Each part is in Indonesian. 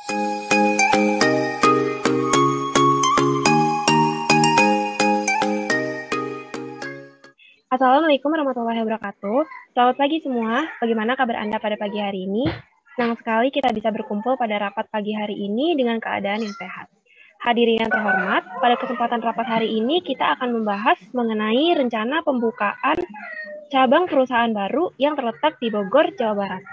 Assalamualaikum warahmatullahi wabarakatuh. Selamat pagi semua. Bagaimana kabar Anda pada pagi hari ini? Senang sekali kita bisa berkumpul pada rapat pagi hari ini dengan keadaan yang sehat. Hadirin yang terhormat, pada kesempatan rapat hari ini kita akan membahas mengenai rencana pembukaan cabang perusahaan baru yang terletak di Bogor, Jawa Barat.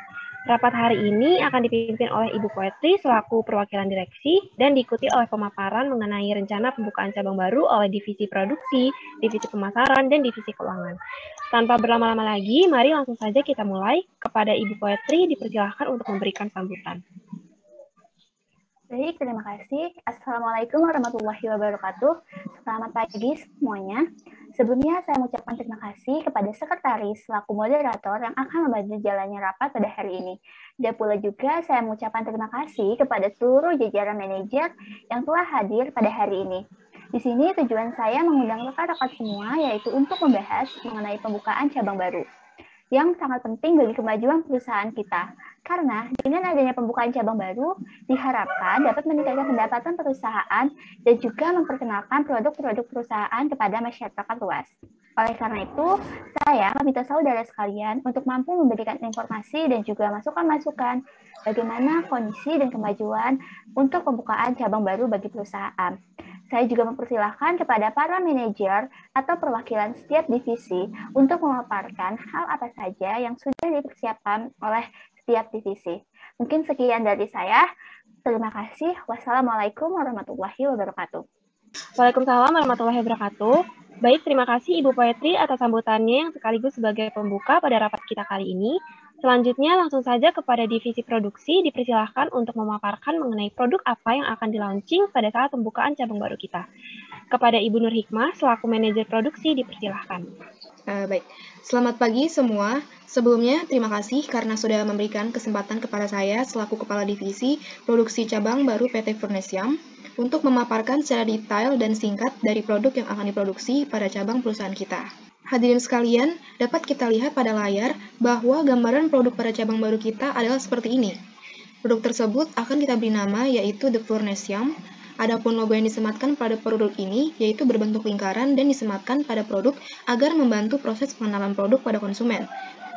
Rapat hari ini akan dipimpin oleh Ibu Poetri selaku perwakilan direksi dan diikuti oleh pemaparan mengenai rencana pembukaan cabang baru oleh divisi produksi, divisi pemasaran, dan divisi keuangan. Tanpa berlama-lama lagi, mari langsung saja kita mulai. Kepada Ibu Poetri dipersilahkan untuk memberikan sambutan. Baik, terima kasih. Assalamualaikum warahmatullahi wabarakatuh. Selamat pagi semuanya. Sebelumnya saya mengucapkan terima kasih kepada sekretaris selaku moderator yang akan membantu jalannya rapat pada hari ini. Dan pula juga saya mengucapkan terima kasih kepada seluruh jajaran manajer yang telah hadir pada hari ini. Di sini tujuan saya mengundang rekan-rekan semua yaitu untuk membahas mengenai pembukaan cabang baru yang sangat penting bagi kemajuan perusahaan kita. Karena dengan adanya pembukaan cabang baru, diharapkan dapat meningkatkan pendapatan perusahaan dan juga memperkenalkan produk-produk perusahaan kepada masyarakat luas. Oleh karena itu, saya meminta saudara sekalian untuk mampu memberikan informasi dan juga masukan-masukan bagaimana kondisi dan kemajuan untuk pembukaan cabang baru bagi perusahaan. Saya juga mempersilahkan kepada para manajer atau perwakilan setiap divisi untuk memaparkan hal apa saja yang sudah dipersiapkan oleh setiap divisi. Mungkin sekian dari saya. Terima kasih. Wassalamualaikum warahmatullahi wabarakatuh. Waalaikumsalam warahmatullahi wabarakatuh. Baik, terima kasih Ibu Poetri atas sambutannya yang sekaligus sebagai pembuka pada rapat kita kali ini. Selanjutnya langsung saja kepada divisi produksi dipersilahkan untuk memaparkan mengenai produk apa yang akan di-launching pada saat pembukaan cabang baru kita. Kepada Ibu Nur Hikmah selaku manajer produksi dipersilahkan. Baik, selamat pagi semua. Sebelumnya, terima kasih karena sudah memberikan kesempatan kepada saya selaku Kepala Divisi Produksi Cabang Baru PT Furnesiam untuk memaparkan secara detail dan singkat dari produk yang akan diproduksi pada cabang perusahaan kita. Hadirin sekalian, dapat kita lihat pada layar bahwa gambaran produk pada cabang baru kita adalah seperti ini. Produk tersebut akan kita beri nama yaitu The Furnesiam. Adapun logo yang disematkan pada produk ini yaitu berbentuk lingkaran dan disematkan pada produk agar membantu proses pengenalan produk pada konsumen.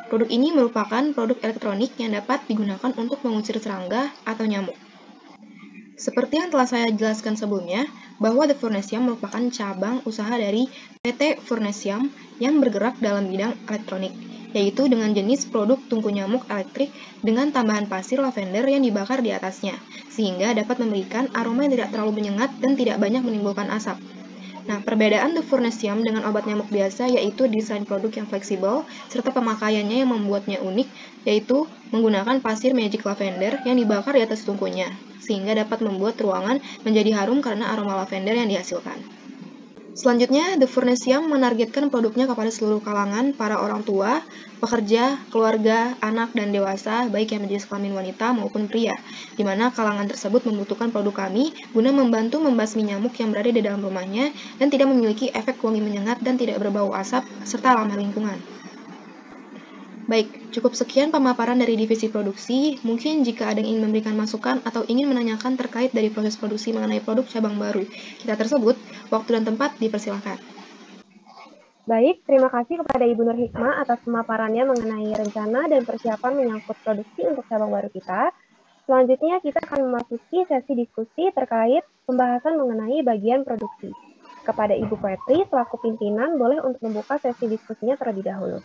Produk ini merupakan produk elektronik yang dapat digunakan untuk mengusir serangga atau nyamuk. Seperti yang telah saya jelaskan sebelumnya, bahwa The Furnesiam merupakan cabang usaha dari PT Furnesiam yang bergerak dalam bidang elektronik, yaitu dengan jenis produk tungku nyamuk elektrik dengan tambahan pasir lavender yang dibakar di atasnya, sehingga dapat memberikan aroma yang tidak terlalu menyengat dan tidak banyak menimbulkan asap. Nah, perbedaan The Furnesiam dengan obat nyamuk biasa yaitu desain produk yang fleksibel, serta pemakaiannya yang membuatnya unik, yaitu menggunakan pasir magic lavender yang dibakar di atas tungkunya, sehingga dapat membuat ruangan menjadi harum karena aroma lavender yang dihasilkan. Selanjutnya, The Furnesiam menargetkan produknya kepada seluruh kalangan para orang tua, pekerja, keluarga, anak, dan dewasa, baik yang menjadi kelamin wanita maupun pria, di mana kalangan tersebut membutuhkan produk kami guna membantu membasmi nyamuk yang berada di dalam rumahnya dan tidak memiliki efek wangi menyengat dan tidak berbau asap, serta ramah lingkungan. Baik, cukup sekian pemaparan dari divisi produksi. Mungkin jika ada yang ingin memberikan masukan atau ingin menanyakan terkait dari proses produksi mengenai produk cabang baru kita tersebut, waktu dan tempat dipersilakan. Baik, terima kasih kepada Ibu Nur Hikmah atas pemaparannya mengenai rencana dan persiapan menyangkut produksi untuk cabang baru kita. Selanjutnya kita akan memasuki sesi diskusi terkait pembahasan mengenai bagian produksi. Kepada Ibu Poetri selaku pimpinan boleh untuk membuka sesi diskusinya terlebih dahulu.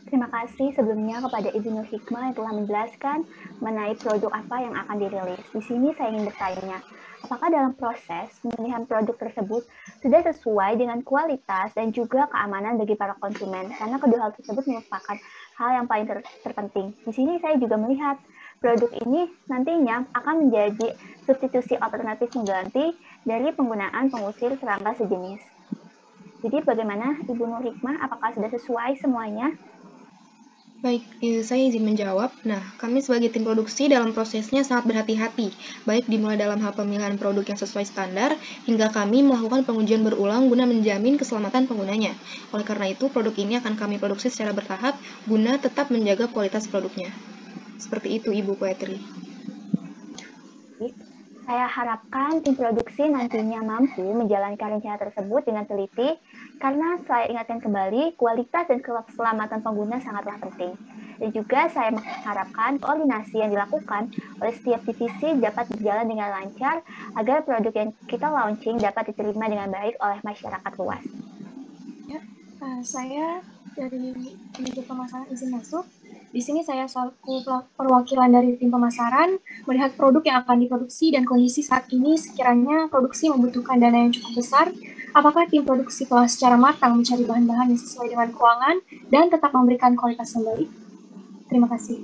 Terima kasih sebelumnya kepada Ibu Nur Hikmah yang telah menjelaskan mengenai produk apa yang akan dirilis. Di sini saya ingin bertanya, apakah dalam proses pemilihan produk tersebut sudah sesuai dengan kualitas dan juga keamanan bagi para konsumen? Karena kedua hal tersebut merupakan hal yang paling terpenting. Di sini saya juga melihat produk ini nantinya akan menjadi substitusi alternatif pengganti dari penggunaan pengusir serangga sejenis. Jadi bagaimana Ibu Nur Hikmah, apakah sudah sesuai semuanya? Baik, saya izin menjawab. Nah, kami sebagai tim produksi dalam prosesnya sangat berhati-hati, baik dimulai dalam hal pemilihan produk yang sesuai standar, hingga kami melakukan pengujian berulang guna menjamin keselamatan penggunanya. Oleh karena itu, produk ini akan kami produksi secara bertahap, guna tetap menjaga kualitas produknya. Seperti itu, Ibu Poetri. produksi, saya harapkan tim produksi nantinya mampu menjalankan rencana tersebut dengan teliti, karena saya ingatkan kembali, kualitas dan keselamatan pengguna sangatlah penting. Dan juga saya mengharapkan koordinasi yang dilakukan oleh setiap divisi dapat berjalan dengan lancar, agar produk yang kita launching dapat diterima dengan baik oleh masyarakat luas. Ya, saya dari manajer pemasaran izin masuk. Di sini saya selaku perwakilan dari tim pemasaran melihat produk yang akan diproduksi dan kondisi saat ini sekiranya produksi membutuhkan dana yang cukup besar. Apakah tim produksi telah secara matang mencari bahan-bahan yang sesuai dengan keuangan dan tetap memberikan kualitas yang baik? Terima kasih.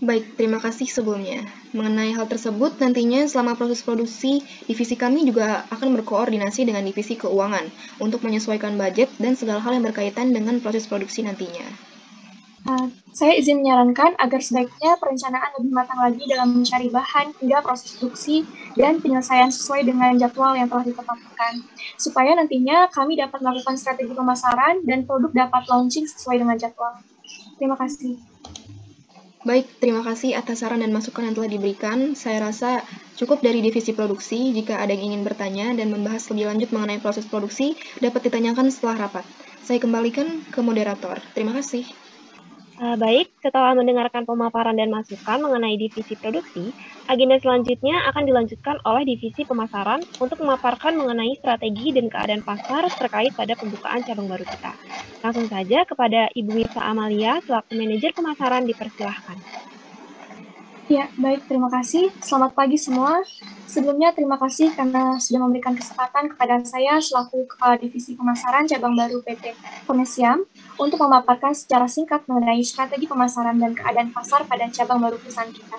Baik, terima kasih sebelumnya. Mengenai hal tersebut, nantinya selama proses produksi, divisi kami juga akan berkoordinasi dengan divisi keuangan untuk menyesuaikan budget dan segala hal yang berkaitan dengan proses produksi nantinya. Saya izin menyarankan agar sebaiknya perencanaan lebih matang lagi dalam mencari bahan hingga proses produksi dan penyelesaian sesuai dengan jadwal yang telah ditetapkan, supaya nantinya kami dapat melakukan strategi pemasaran dan produk dapat launching sesuai dengan jadwal. Terima kasih. Baik, terima kasih atas saran dan masukan yang telah diberikan. Saya rasa cukup dari divisi produksi. Jika ada yang ingin bertanya dan membahas lebih lanjut mengenai proses produksi, dapat ditanyakan setelah rapat. Saya kembalikan ke moderator. Terima kasih. Baik, setelah mendengarkan pemaparan dan masukan mengenai divisi produksi, agenda selanjutnya akan dilanjutkan oleh divisi pemasaran untuk memaparkan mengenai strategi dan keadaan pasar terkait pada pembukaan cabang baru kita. Langsung saja kepada Ibu Mirsa Amalia selaku manajer pemasaran dipersilahkan. Ya, baik, terima kasih. Selamat pagi semua. Sebelumnya terima kasih karena sudah memberikan kesempatan kepada saya selaku Kepala Divisi Pemasaran Cabang Baru PT Furnesiam untuk memaparkan secara singkat mengenai strategi pemasaran dan keadaan pasar pada cabang baru perusahaan kita.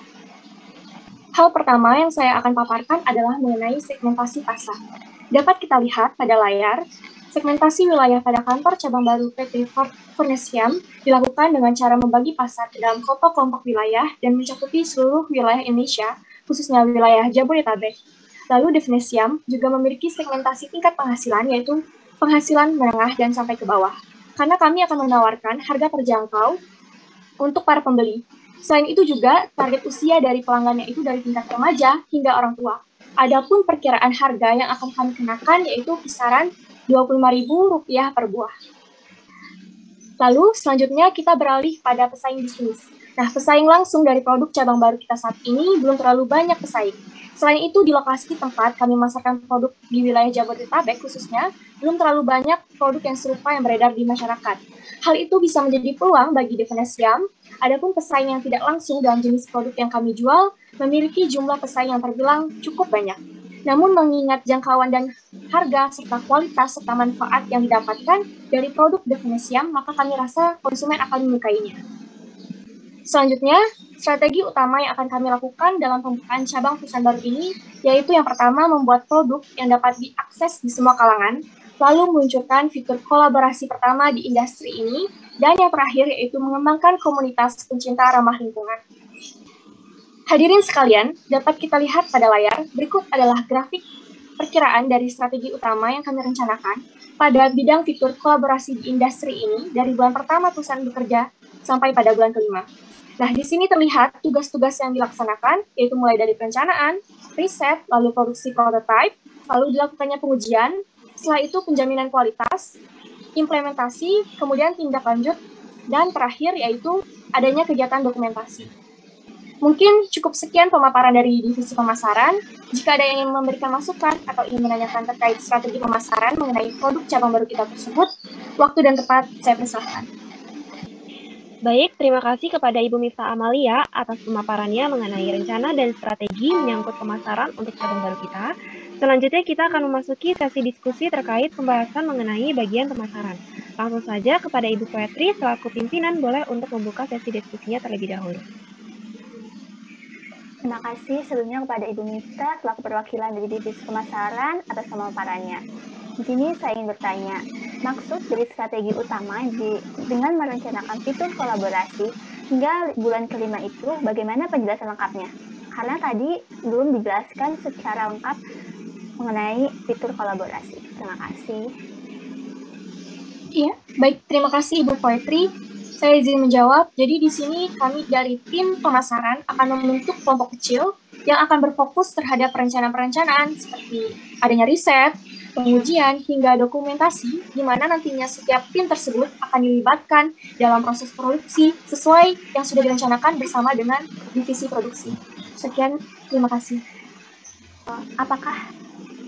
Hal pertama yang saya akan paparkan adalah mengenai segmentasi pasar. Dapat kita lihat pada layar, segmentasi wilayah pada kantor cabang baru PT Furnesiam dilakukan dengan cara membagi pasar ke dalam kelompok-kelompok wilayah dan mencakupi seluruh wilayah Indonesia, khususnya wilayah Jabodetabek. Lalu di Furnesiam juga memiliki segmentasi tingkat penghasilan, yaitu penghasilan menengah dan sampai ke bawah, karena kami akan menawarkan harga terjangkau untuk para pembeli. Selain itu juga, target usia dari pelanggannya itu dari tingkat remaja hingga orang tua. Adapun perkiraan harga yang akan kami kenakan yaitu kisaran Rp25.000 per buah. Lalu selanjutnya kita beralih pada pesaing bisnis. Nah, pesaing langsung dari produk cabang baru kita saat ini belum terlalu banyak pesaing. Selain itu, di lokasi tempat kami memasarkan produk di wilayah Jabodetabek khususnya, belum terlalu banyak produk yang serupa yang beredar di masyarakat. Hal itu bisa menjadi peluang bagi Furnesiam. Adapun pesaing yang tidak langsung dalam jenis produk yang kami jual, memiliki jumlah pesaing yang terbilang cukup banyak. Namun mengingat jangkauan dan harga serta kualitas serta manfaat yang didapatkan dari produk Furnesiam, maka kami rasa konsumen akan menyukainya. Selanjutnya, strategi utama yang akan kami lakukan dalam pembukaan cabang perusahaan baru ini, yaitu yang pertama membuat produk yang dapat diakses di semua kalangan, lalu meluncurkan fitur kolaborasi pertama di industri ini, dan yang terakhir yaitu mengembangkan komunitas pencinta ramah lingkungan. Hadirin sekalian, dapat kita lihat pada layar, berikut adalah grafik perkiraan dari strategi utama yang kami rencanakan pada bidang fitur kolaborasi di industri ini dari bulan pertama perusahaan bekerja sampai pada bulan kelima. Nah, di sini terlihat tugas-tugas yang dilaksanakan, yaitu mulai dari perencanaan, riset, lalu produksi prototipe, lalu dilakukannya pengujian, setelah itu penjaminan kualitas, implementasi, kemudian tindak lanjut, dan terakhir yaitu adanya kegiatan dokumentasi. Mungkin cukup sekian pemaparan dari divisi pemasaran. Jika ada yang ingin memberikan masukan atau ingin menanyakan terkait strategi pemasaran mengenai produk cabang baru kita tersebut, waktu dan tempat saya persilahkan. Baik, terima kasih kepada Ibu Mirsa Amalia atas pemaparannya mengenai rencana dan strategi menyangkut pemasaran untuk cabang baru kita. Selanjutnya kita akan memasuki sesi diskusi terkait pembahasan mengenai bagian pemasaran. Langsung saja kepada Ibu Poetri selaku pimpinan boleh untuk membuka sesi diskusinya terlebih dahulu. Terima kasih sebelumnya kepada Ibu Mirsa selaku perwakilan dari divisi pemasaran atas pemaparannya. Di sini saya ingin bertanya, maksud dari strategi utama dengan merencanakan fitur kolaborasi hingga bulan kelima itu bagaimana penjelasan lengkapnya? Karena tadi belum dijelaskan secara lengkap mengenai fitur kolaborasi. Terima kasih. Iya, baik. Terima kasih Ibu Poetri. Saya izin menjawab. Jadi di sini kami dari tim pemasaran akan membentuk kelompok kecil yang akan berfokus terhadap perencanaan-perencanaan seperti adanya riset, pengujian, hingga dokumentasi, di mana nantinya setiap tim tersebut akan dilibatkan dalam proses produksi sesuai yang sudah direncanakan bersama dengan divisi produksi. Sekian, terima kasih. Apakah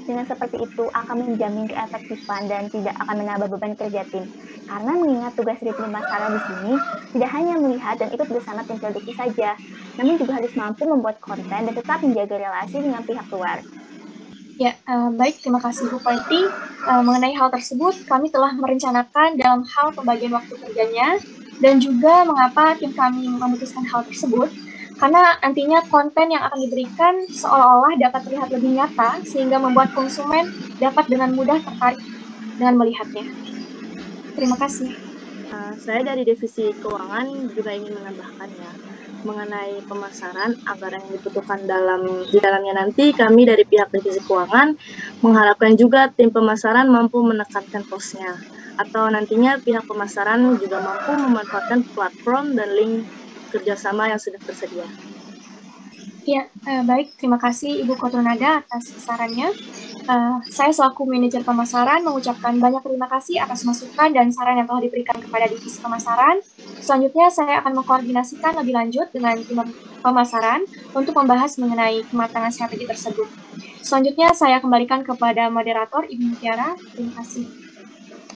dengan seperti itu akan menjamin keefektifan dan tidak akan menambah beban kerja tim? Karena mengingat tugas dari tim pemasaran di sini tidak hanya melihat dan ikut bersama tim produksi saja, namun juga harus mampu membuat konten dan tetap menjaga relasi dengan pihak luar. Ya, baik, terima kasih Bu Poeti. Mengenai hal tersebut, kami telah merencanakan dalam hal pembagian waktu kerjanya dan juga mengapa tim kami memutuskan hal tersebut. Karena nantinya konten yang akan diberikan seolah-olah dapat terlihat lebih nyata sehingga membuat konsumen dapat dengan mudah tertarik dengan melihatnya. Terima kasih. Saya dari Divisi Keuangan juga ingin menambahkannya mengenai pemasaran anggaran yang dibutuhkan di dalamnya nanti kami dari pihak Divisi Keuangan mengharapkan juga tim pemasaran mampu menekankan cost-nya atau nantinya pihak pemasaran juga mampu memanfaatkan platform dan link kerjasama yang sudah tersedia. Ya, baik. Terima kasih Ibu Kotronada atas sarannya. Saya selaku manajer pemasaran mengucapkan banyak terima kasih atas masukan dan saran yang telah diberikan kepada divisi pemasaran. Selanjutnya saya akan mengkoordinasikan lebih lanjut dengan tim pemasaran untuk membahas mengenai kematangan strategi tersebut. Selanjutnya saya kembalikan kepada moderator Ibu Mutiara. Terima kasih.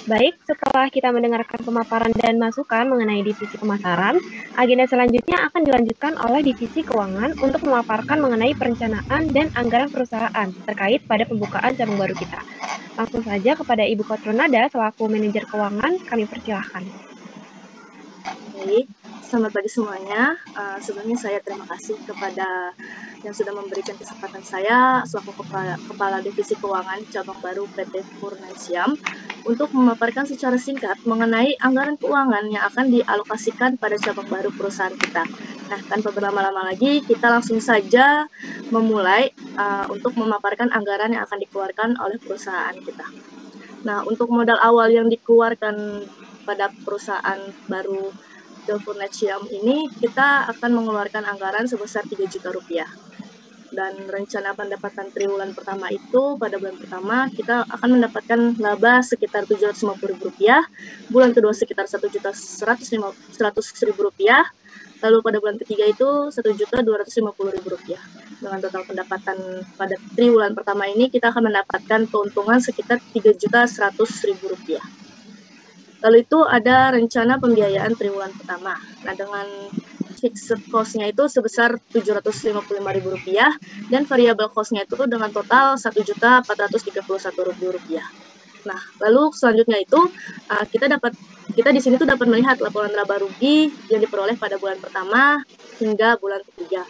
Baik, setelah kita mendengarkan pemaparan dan masukan mengenai divisi pemasaran, agenda selanjutnya akan dilanjutkan oleh divisi keuangan untuk memaparkan mengenai perencanaan dan anggaran perusahaan terkait pada pembukaan cabang baru kita. Langsung saja kepada Ibu Kotronada selaku manajer keuangan, kami persilahkan. Baik, selamat pagi semuanya. Sebelumnya saya terima kasih kepada yang sudah memberikan kesempatan saya selaku Kepala Divisi Keuangan Cabang Baru PT Furnesiam untuk memaparkan secara singkat mengenai anggaran keuangan yang akan dialokasikan pada cabang baru perusahaan kita. Nah, tanpa berlama-lama lagi, kita langsung saja memulai untuk memaparkan anggaran yang akan dikeluarkan oleh perusahaan kita. Nah, untuk modal awal yang dikeluarkan pada perusahaan baru The Furnesiam ini, kita akan mengeluarkan anggaran sebesar 3 juta rupiah. Dan rencana pendapatan triwulan pertama itu pada bulan pertama kita akan mendapatkan laba sekitar Rp750.000, bulan kedua sekitar Rp1.100.000, lalu pada bulan ketiga itu Rp1.250.000. Dengan total pendapatan pada triwulan pertama ini kita akan mendapatkan keuntungan sekitar Rp3.100.000. Lalu itu ada rencana pembiayaan triwulan pertama. Nah, dengan fixed cost-nya itu sebesar Rp755.000 dan variable cost-nya itu dengan total Rp1.431.000. Nah, lalu selanjutnya itu kita di sini tuh dapat melihat laporan laba rugi yang diperoleh pada bulan pertama hingga bulan ketiga.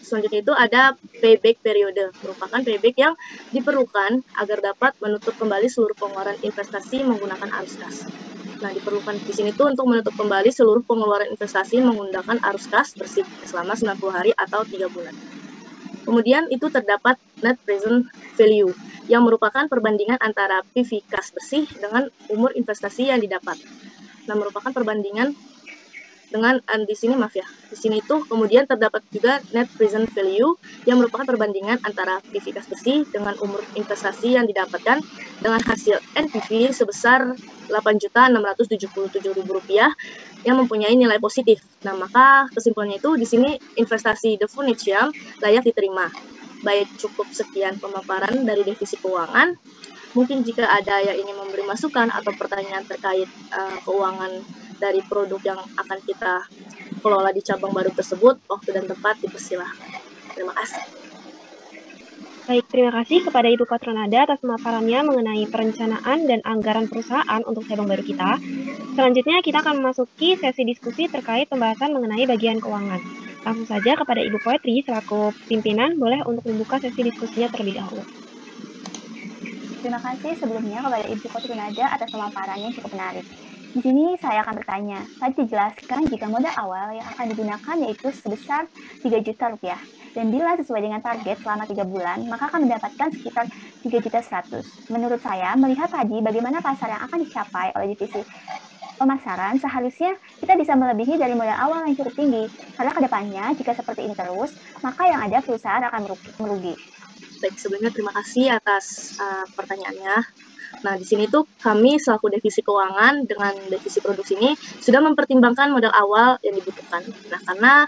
Selanjutnya itu ada payback periode, merupakan payback yang diperlukan agar dapat menutup kembali seluruh pengeluaran investasi menggunakan arus kas. Nah, diperlukan di sini tuh untuk menutup kembali seluruh pengeluaran investasi menggunakan arus kas bersih selama 90 hari atau 3 bulan. Kemudian itu terdapat net present value yang merupakan perbandingan antara PV kas bersih dengan umur investasi yang didapat. Nah, merupakan perbandingan dengan di sini itu kemudian terdapat juga net present value yang merupakan perbandingan antara PV kas bersih dengan umur investasi yang didapatkan dengan hasil NPV sebesar Rp8.677.000 yang mempunyai nilai positif. Nah, maka kesimpulannya itu di sini investasi The Furnesiam layak diterima. Baik, cukup sekian pemaparan dari divisi keuangan. Mungkin jika ada yang ingin memberi masukan atau pertanyaan terkait keuangan dari produk yang akan kita kelola di cabang baru tersebut, waktu dan tempat dipersilahkan. Terima kasih. Baik, terima kasih kepada Ibu Kotronada atas pemaparannya mengenai perencanaan dan anggaran perusahaan untuk cabang baru kita. Selanjutnya kita akan memasuki sesi diskusi terkait pembahasan mengenai bagian keuangan. Langsung saja kepada Ibu Poetri selaku pimpinan boleh untuk membuka sesi diskusinya terlebih dahulu. Terima kasih sebelumnya kepada Ibu Kotronada atas pemaparannya cukup menarik. Di sini saya akan bertanya, tadi dijelaskan jika modal awal yang akan digunakan yaitu sebesar 3 juta rupiah. Dan bila sesuai dengan target selama 3 bulan, maka akan mendapatkan sekitar 3.100.000. Menurut saya, melihat tadi bagaimana pasar yang akan dicapai oleh divisi pemasaran, seharusnya kita bisa melebihi dari modal awal yang cukup tinggi. Karena kedepannya, jika seperti ini terus, maka yang ada perusahaan akan merugi. Baik, sebelumnya terima kasih atas pertanyaannya. Nah, di sini tuh kami selaku divisi keuangan dengan divisi produksi ini sudah mempertimbangkan modal awal yang dibutuhkan. Nah, karena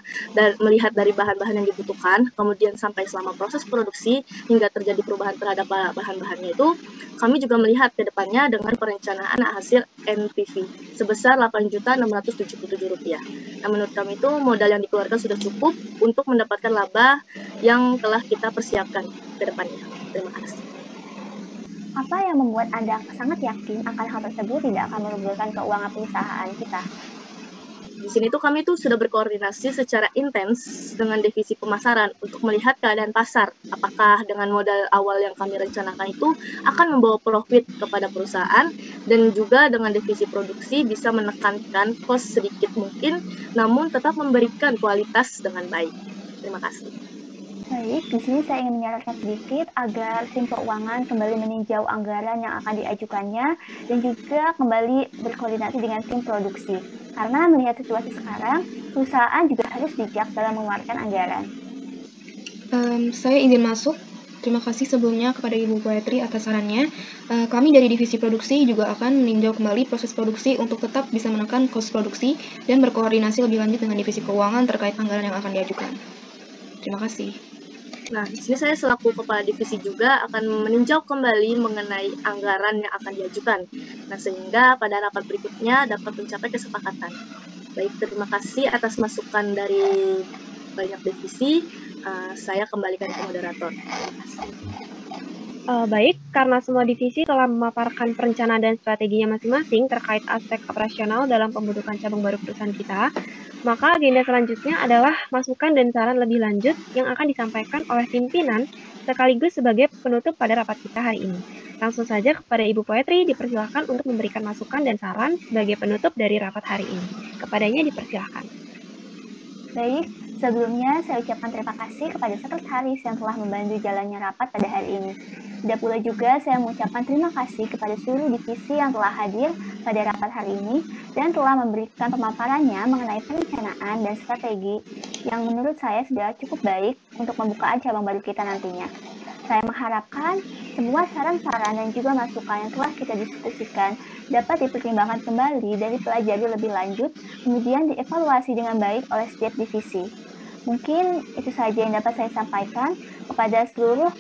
melihat dari bahan-bahan yang dibutuhkan, kemudian sampai selama proses produksi hingga terjadi perubahan terhadap bahan-bahannya itu, kami juga melihat ke depannya dengan perencanaan hasil NPV sebesar Rp8.677. Nah, menurut kami itu modal yang dikeluarkan sudah cukup untuk mendapatkan laba yang telah kita persiapkan ke depannya. Terima kasih. Apa yang membuat Anda sangat yakin akan hal tersebut tidak akan merugikan keuangan perusahaan kita? Di sini tuh kami tuh sudah berkoordinasi secara intens dengan divisi pemasaran untuk melihat keadaan pasar. Apakah dengan modal awal yang kami rencanakan itu akan membawa profit kepada perusahaan, dan juga dengan divisi produksi bisa menekankan cost sedikit mungkin, namun tetap memberikan kualitas dengan baik. Terima kasih. Baik, di sini saya ingin menyarankan sedikit agar tim keuangan kembali meninjau anggaran yang akan diajukannya dan juga kembali berkoordinasi dengan tim produksi. Karena melihat situasi sekarang, perusahaan juga harus bijak dalam mengeluarkan anggaran. Saya izin masuk. Terima kasih sebelumnya kepada Ibu Poetri atas sarannya. Kami dari divisi produksi juga akan meninjau kembali proses produksi untuk tetap bisa menekan cost produksi dan berkoordinasi lebih lanjut dengan divisi keuangan terkait anggaran yang akan diajukan. Terima kasih. Nah, di sini saya selaku kepala divisi juga akan meninjau kembali mengenai anggaran yang akan diajukan. Nah, sehingga pada rapat berikutnya dapat mencapai kesepakatan. Baik, terima kasih atas masukan dari banyak divisi. Saya kembalikan ke moderator. Terima kasih. Baik, karena semua divisi telah memaparkan perencanaan dan strateginya masing-masing terkait aspek operasional dalam pembentukan cabang baru perusahaan kita, maka agenda selanjutnya adalah masukan dan saran lebih lanjut yang akan disampaikan oleh pimpinan sekaligus sebagai penutup pada rapat kita hari ini. Langsung saja kepada Ibu Poetri dipersilakan untuk memberikan masukan dan saran sebagai penutup dari rapat hari ini. Kepadanya dipersilakan. Baik, sebelumnya saya ucapkan terima kasih kepada sekretaris yang telah membantu jalannya rapat pada hari ini. Tidak pula juga saya mengucapkan terima kasih kepada seluruh divisi yang telah hadir pada rapat hari ini dan telah memberikan pemaparannya mengenai perencanaan dan strategi yang menurut saya sudah cukup baik untuk pembukaan cabang baru kita nantinya. Saya mengharapkan semua saran-saran dan juga masukan yang telah kita diskusikan dapat dipertimbangkan kembali dan dipelajari lebih lanjut, kemudian dievaluasi dengan baik oleh setiap divisi. Mungkin itu saja yang dapat saya sampaikan kepada seluruh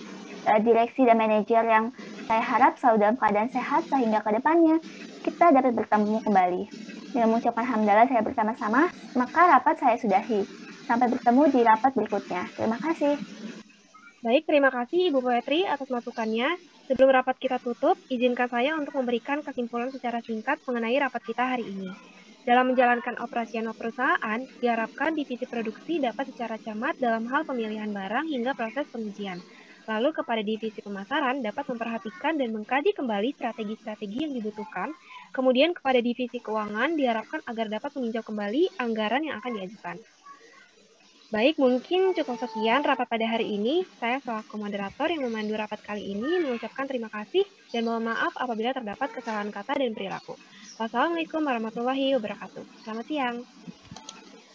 direksi dan manajer yang saya harap selalu dalam keadaan sehat sehingga ke depannya kita dapat bertemu kembali. Dengan mengucapkan hamdalah saya bersama-sama, maka rapat saya sudahi. Sampai bertemu di rapat berikutnya. Terima kasih. Baik, terima kasih Ibu Poetri atas masukannya. Sebelum rapat kita tutup, izinkan saya untuk memberikan kesimpulan secara singkat mengenai rapat kita hari ini. Dalam menjalankan operasional perusahaan, diharapkan divisi produksi dapat secara cermat dalam hal pemilihan barang hingga proses pengujian. Lalu kepada divisi pemasaran dapat memperhatikan dan mengkaji kembali strategi-strategi yang dibutuhkan. Kemudian kepada divisi keuangan diharapkan agar dapat meninjau kembali anggaran yang akan diajukan. Baik, mungkin cukup sekian rapat pada hari ini. Saya selaku moderator yang memandu rapat kali ini mengucapkan terima kasih dan mohon maaf apabila terdapat kesalahan kata dan perilaku. Wassalamualaikum warahmatullahi wabarakatuh. Selamat siang.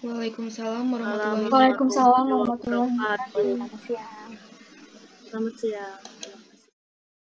Waalaikumsalam warahmatullahi wabarakatuh. Waalaikumsalam warahmatullahi wabarakatuh. Selamat siang. Selamat siang.